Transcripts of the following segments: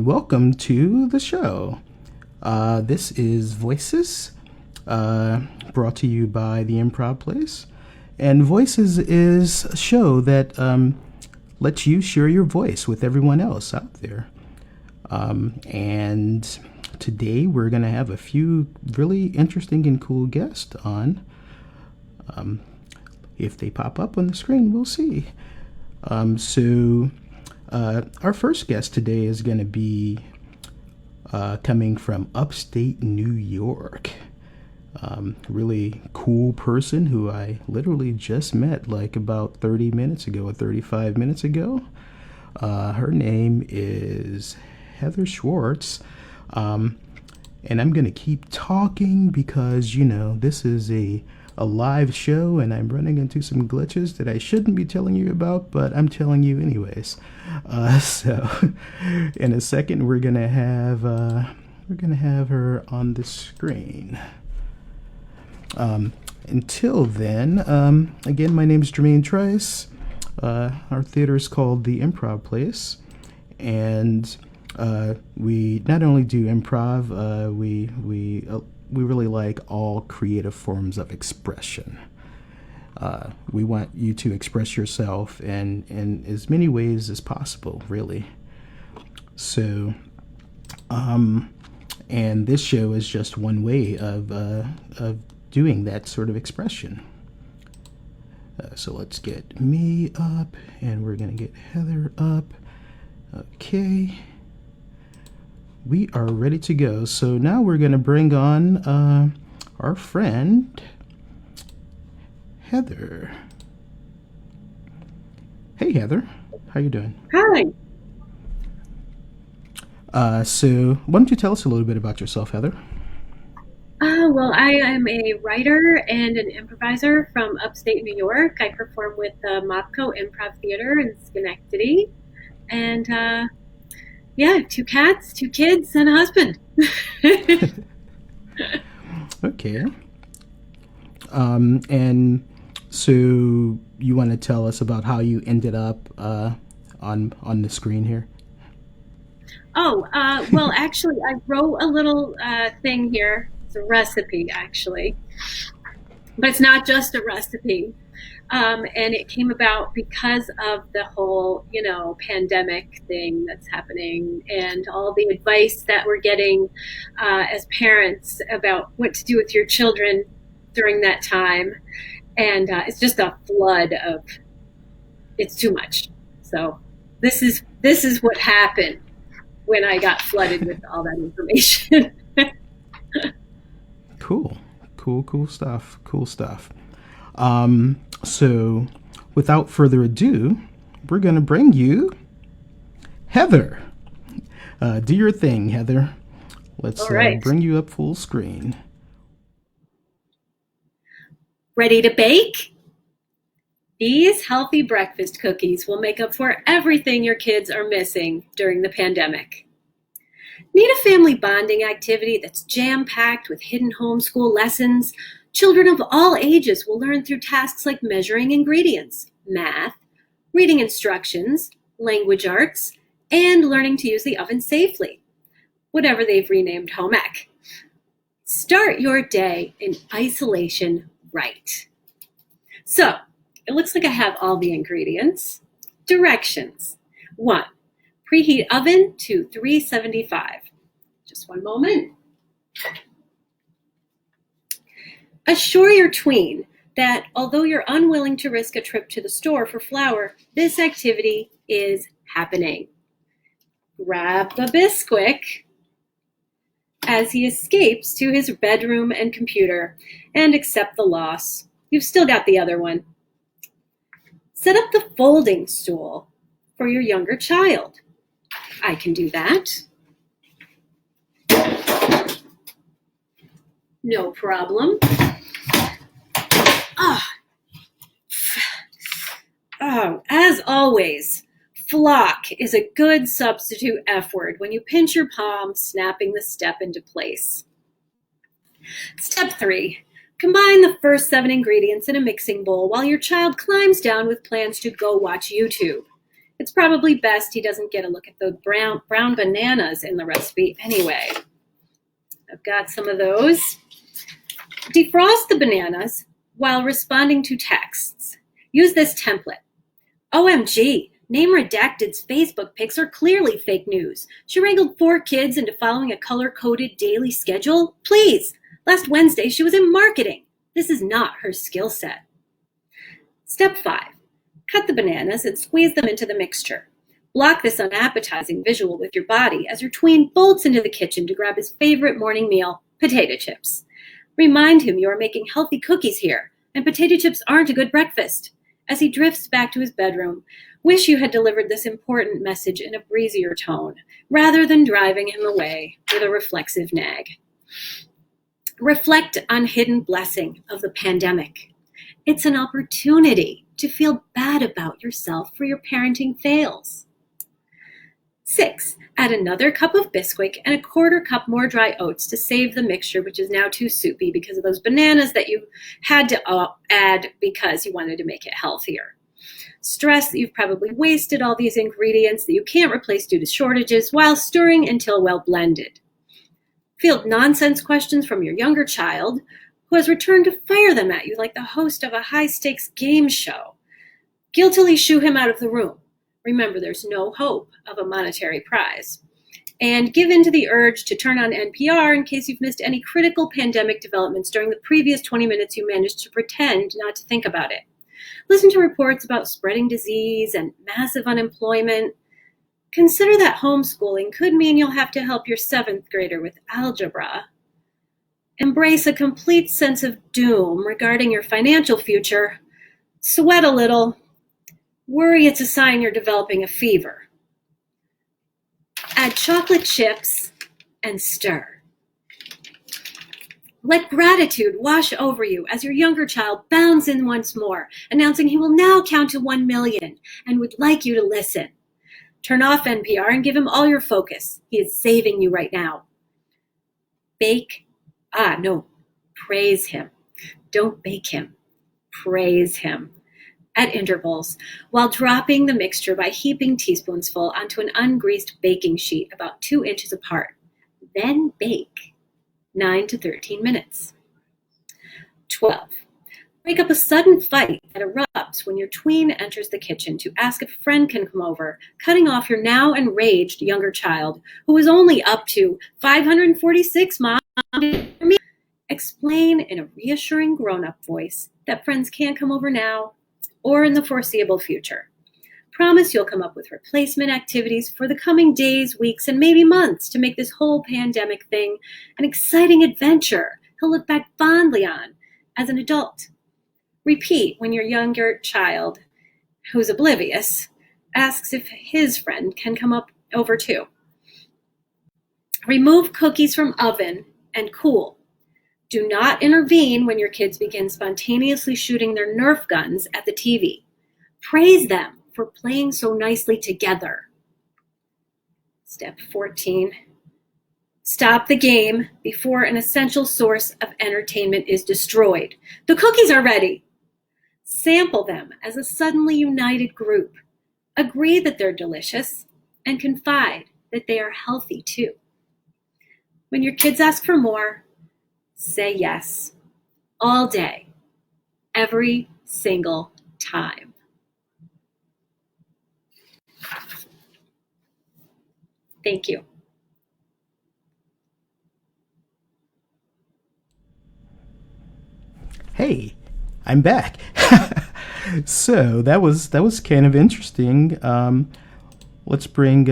welcome to the show. This is Voices, brought to you by the Improv Place. And Voices is a show that lets you share your voice with everyone else out there. And today we're going to have a few really interesting and cool guests on. If they pop up on the screen, we'll see. Our first guest today is going to be coming from upstate New York. Really cool person who I literally just met like about 30 minutes ago or 35 minutes ago. Her name is Heather Schwartz. And I'm going to keep talking because, this is a live show and I'm running into some glitches that I shouldn't be telling you about, but I'm telling you anyways. So in a second we're gonna have her on the screen. Until then, again, my name is Jermaine Trice. Our theater is called the Improv Place, and we not only do improv, we really like all creative forms of expression. We want you to express yourself in as many ways as possible, really. So, and this show is just one way of doing that sort of expression. So let's get me up, and we're gonna get Heather up. Okay. We are ready to go. So now we're going to bring on our friend, Heather. Hey, Heather. How you doing? Hi. So why don't you tell us a little bit about yourself, Heather? Well, I am a writer and an improviser from upstate New York. I perform with the Mopco Improv Theater in Schenectady. And yeah, 2 cats, 2 kids, and a husband. Okay. And so you want to tell us about how you ended up on the screen here? Well, actually, I wrote a little thing here. It's a recipe, actually. But it's not just a recipe. And it came about because of the whole, pandemic thing that's happening and all the advice that we're getting as parents about what to do with your children during that time. And it's just a flood of, it's too much. So this is what happened when I got flooded with all that information. Cool stuff. Cool stuff. So, without further ado, we're going to bring you Heather. Do your thing, Heather. Let's All right. bring you up full screen. Ready to bake? These healthy breakfast cookies will make up for everything your kids are missing during the pandemic. Need a family bonding activity that's jam-packed with hidden homeschool lessons? Children of all ages will learn through tasks like measuring ingredients, math, reading instructions, language arts, and learning to use the oven safely, whatever they've renamed home ec. Start your day in isolation right. So, it looks like I have all the ingredients. Directions. 1. Preheat oven to 375. Just one moment. Assure your tween that although you're unwilling to risk a trip to the store for flour, this activity is happening. Grab the Bisquick as he escapes to his bedroom and computer and accept the loss. You've still got the other one. Set up the folding stool for your younger child. I can do that. No problem. As always, flock is a good substitute F word when you pinch your palm, snapping the step into place. Step 3. Combine the first 7 ingredients in a mixing bowl while your child climbs down with plans to go watch YouTube. It's probably best he doesn't get a look at the brown bananas in the recipe anyway. I've got some of those. Defrost the bananas while responding to texts. Use this template. OMG, Name Redacted's Facebook pics are clearly fake news. She wrangled 4 kids into following a color-coded daily schedule? Please! Last Wednesday she was in marketing. This is not her skill set. Step 5. Cut the bananas and squeeze them into the mixture. Block this unappetizing visual with your body as your tween bolts into the kitchen to grab his favorite morning meal, potato chips. Remind him you are making healthy cookies here, and potato chips aren't a good breakfast. As he drifts back to his bedroom, wish you had delivered this important message in a breezier tone, rather than driving him away with a reflexive nag. Reflect on hidden blessing of the pandemic. It's an opportunity to feel bad about yourself for your parenting fails. 6. Add another cup of Bisquick and a 1/4 cup more dry oats to save the mixture, which is now too soupy because of those bananas that you had to add because you wanted to make it healthier. Stress that you've probably wasted all these ingredients that you can't replace due to shortages while stirring until well blended. Field nonsense questions from your younger child who has returned to fire them at you like the host of a high-stakes game show. Guiltily shoo him out of the room. Remember, there's no hope of a monetary prize. And give in to the urge to turn on NPR in case you've missed any critical pandemic developments during the previous 20 minutes you managed to pretend not to think about it. Listen to reports about spreading disease and massive unemployment. Consider that homeschooling could mean you'll have to help your 7th grader with algebra. Embrace a complete sense of doom regarding your financial future. Sweat a little. Worry it's a sign you're developing a fever. Add chocolate chips and stir. Let gratitude wash over you as your younger child bounds in once more, announcing he will now count to 1 million and would like you to listen. Turn off NPR and give him all your focus. He is saving you right now. Praise him. Don't bake him. Praise him. At intervals, while dropping the mixture by heaping teaspoonsful onto an ungreased baking sheet about 2 inches apart. Then bake 9 to 13 minutes. 12. Break up a sudden fight that erupts when your tween enters the kitchen to ask if a friend can come over, cutting off your now enraged younger child, who is only up to 546 Mom. Explain in a reassuring grown-up voice that friends can't come over now or in the foreseeable future. Promise you'll come up with replacement activities for the coming days, weeks, and maybe months to make this whole pandemic thing an exciting adventure he'll look back fondly on as an adult. Repeat when your younger child, who's oblivious, asks if his friend can come over too. Remove cookies from oven and cool. Do not intervene when your kids begin spontaneously shooting their Nerf guns at the TV. Praise them for playing so nicely together. Step 14. Stop the game before an essential source of entertainment is destroyed. The cookies are ready. Sample them as a suddenly united group. Agree that they're delicious and confide that they are healthy too. When your kids ask for more, say yes, all day, every single time. Thank you. Hey, I'm back. So that was kind of interesting. Let's bring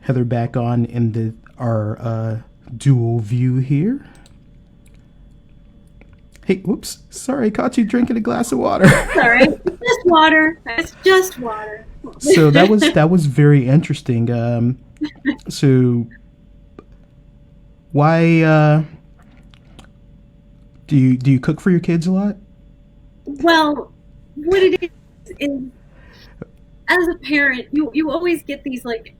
Heather back on in our dual view here. Hey, whoops! Sorry, I caught you drinking a glass of water. Sorry, just water. That's just water. So that was very interesting. So why do you cook for your kids a lot? Well, what it is as a parent, you always get these like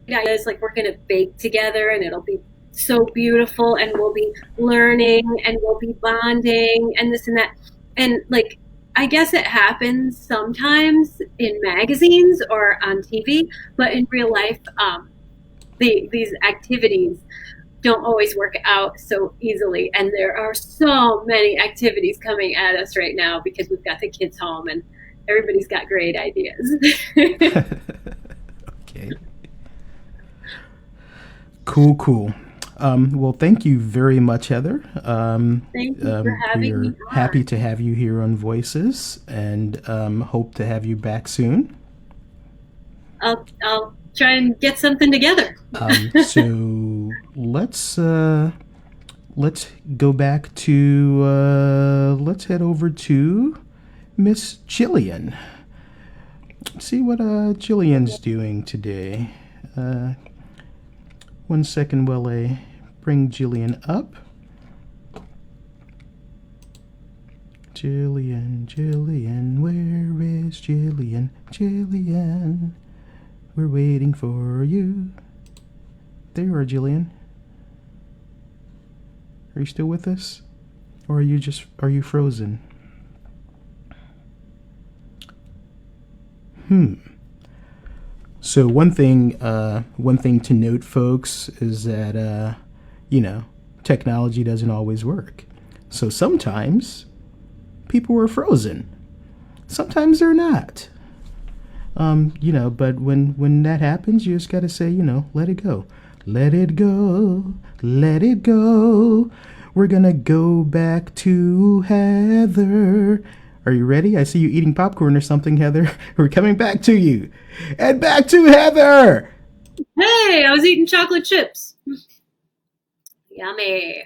ideas like we're gonna bake together and it'll be so beautiful and we'll be learning and we'll be bonding and this and that. And like I guess it happens sometimes in magazines or on TV, but in real life, these activities don't always work out so easily. And there are so many activities coming at us right now because we've got the kids home and everybody's got great ideas. Okay. Cool, cool. Well, thank you very much, Heather. Thank you for We having me are happy on. to have you here on Voices and hope to have you back soon. I'll try and get something together. So let's go back to let's head over to Miss Jillian. See what Jillian's doing today. Uh, 1 second while I bring Jillian up. Jillian, Jillian, where is Jillian? Jillian, we're waiting for you. There you are, Jillian. Are you still with us? Or are you frozen? So one thing to note, folks, is that technology doesn't always work. So sometimes people are frozen. Sometimes they're not. But when that happens, you just gotta say, let it go. Let it go. Let it go. We're gonna go back to Heather. Are you ready? I see you eating popcorn or something, Heather. We're coming back to you. And back to Heather! Hey, I was eating chocolate chips. Yummy.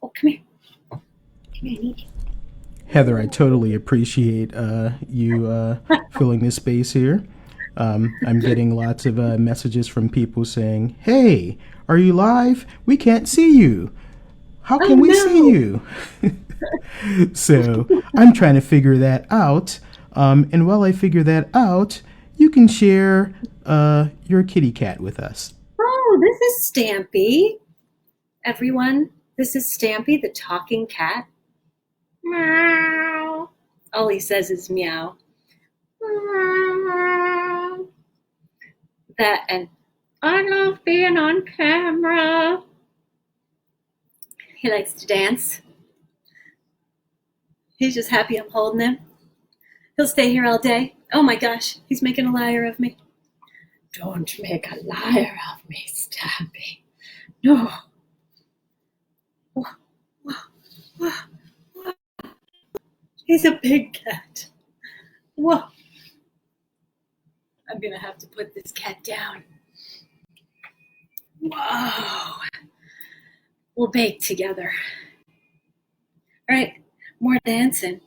Oh, come here. Come here, I need you. Heather, I totally appreciate you filling this space here. I'm getting lots of messages from people saying, "Hey, are you live? We can't see you. How Oh can we see no. you?" So I'm trying to figure that out. And while I figure that out, you can share your kitty cat with us. Oh, this is Stampy. Everyone, this is Stampy, the talking cat. Meow. All he says is meow. Meow. That and I love being on camera. He likes to dance. He's just happy I'm holding him. He'll stay here all day. Oh my gosh, he's making a liar of me. Don't make a liar of me, Stampy. No. He's a big cat. Whoa. I'm gonna have to put this cat down. Whoa. We'll bake together. All right, more dancing.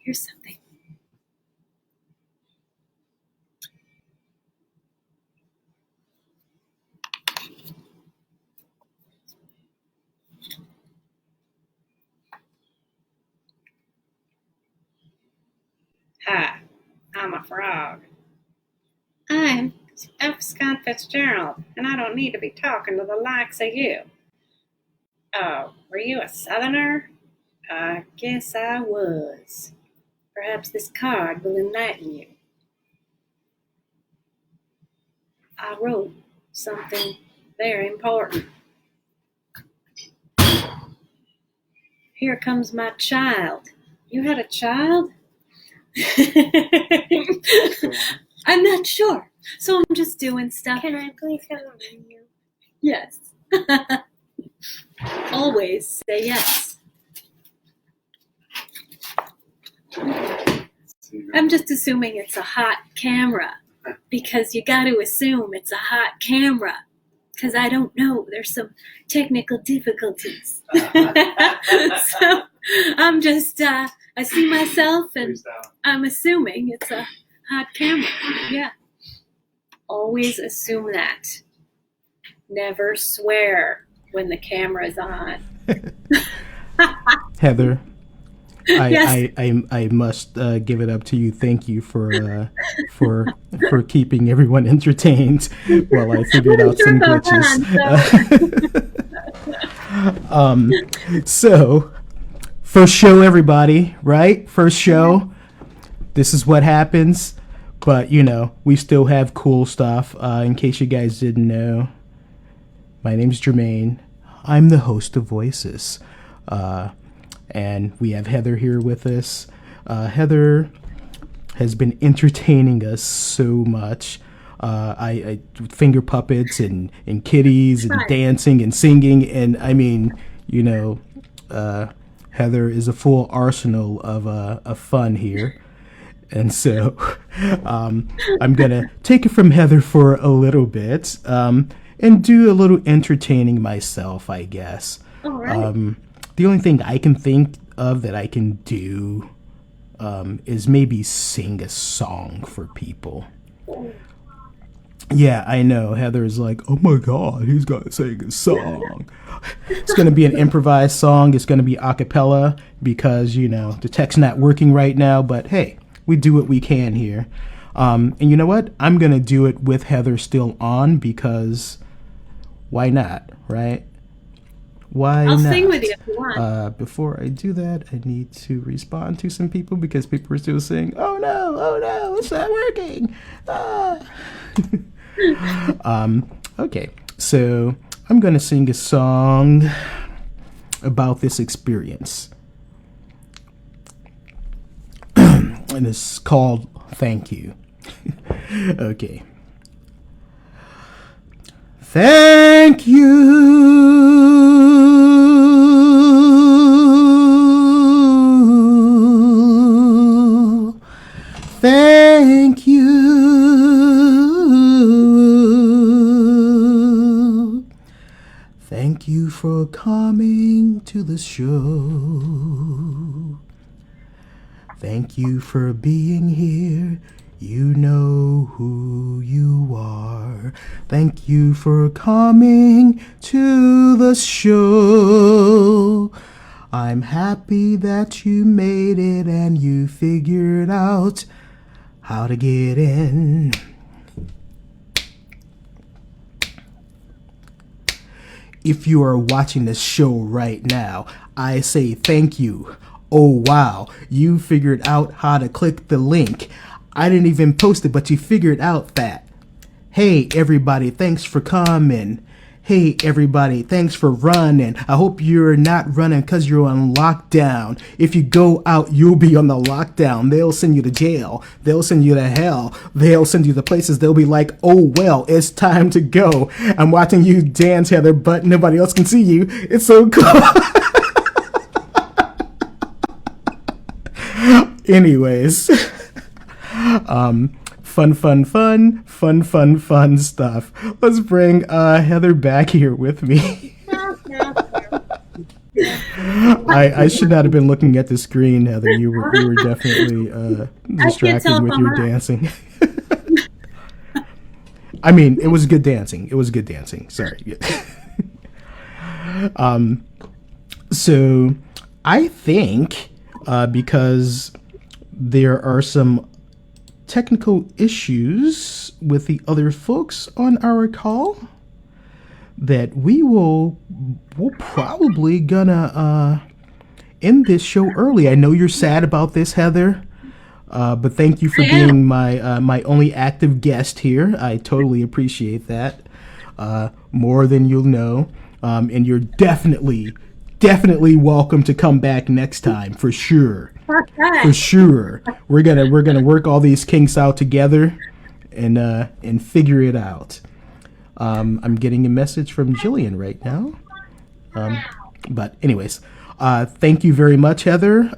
Here's something. F. Scott Fitzgerald, and I don't need to be talking to the likes of you. Oh, were you a Southerner? I guess I was. Perhaps this card will enlighten you. I wrote something very important. Here comes my child. You had a child? I'm not sure, so I'm just doing stuff. Can I please have a menu? Yes. Always say yes. I'm just assuming it's a hot camera because you got to assume it's a hot camera because I don't know. There's some technical difficulties. So I'm just, I see myself and I'm assuming it's a hot camera. Yeah. Always assume that. Never swear when the camera's on. Heather, Yes. I must give it up to you. Thank you for keeping everyone entertained while I figured out some glitches. So, first show, everybody, right? First show. This is what happens. But, you know, we still have cool stuff. In case you guys didn't know, my name's Jermaine. I'm the host of Voices. And we have Heather here with us. Heather has been entertaining us so much. I finger puppets and kitties and Right. dancing and singing. And, I mean, you know, Heather is a full arsenal of fun here. And so I'm going to take it from Heather for a little bit and do a little entertaining myself, I guess. All right. The only thing I can think of that I can do is maybe sing a song for people. Yeah, I know. Heather's like, oh my God, he's got to sing a song. It's going to be an improvised song. It's going to be a cappella because, you know, the tech's not working right now. But hey, we do what we can here. And you know what? I'm going to do it with Heather still on because why not, right? Why I'll not? sing with you if you want. Before I do that, I need to respond to some people because people are still saying, oh no, it's not working. Okay, so I'm going to sing a song about this experience. And it's called Thank You. Okay. Thank you. Thank you. Thank you for coming to the show. Thank you for being here. You know who you are. Thank you for coming to the show. I'm happy that you made it and you figured out how to get in. If you are watching this show right now, I say thank you. Oh wow, you figured out how to click the link. I didn't even post it, but you figured out that. Hey everybody, thanks for coming. Hey everybody, thanks for running. I hope you're not running because you're on lockdown. If you go out, you'll be on the lockdown. They'll send you to jail. They'll send you to hell. They'll send you to places. They'll be like, oh well, it's time to go. I'm watching you dance, Heather, but nobody else can see you. It's so cool. Anyways, fun stuff. Let's bring Heather back here with me. I should not have been looking at the screen, Heather. You were definitely distracted with your dancing. I mean, it was good dancing. Sorry. So I think because there are some technical issues with the other folks on our call that we'll probably gonna end this show early. I know you're sad about this, Heather, but thank you for being my only active guest here. I totally appreciate that, more than you'll know. And you're definitely welcome to come back next time for sure. For sure, we're gonna work all these kinks out together and figure it out. I'm getting a message from Jillian right now. But anyways, thank you very much, Heather.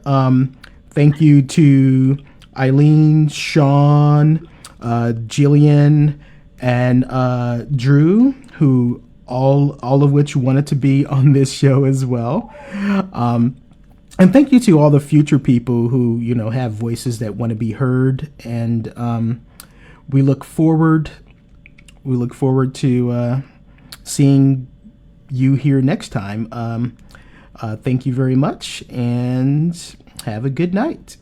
Thank you to Eileen, Sean, Jillian, and Drew, who all of which wanted to be on this show as well. And thank you to all the future people who, have voices that want to be heard. And we look forward to seeing you here next time. Thank you very much, and have a good night.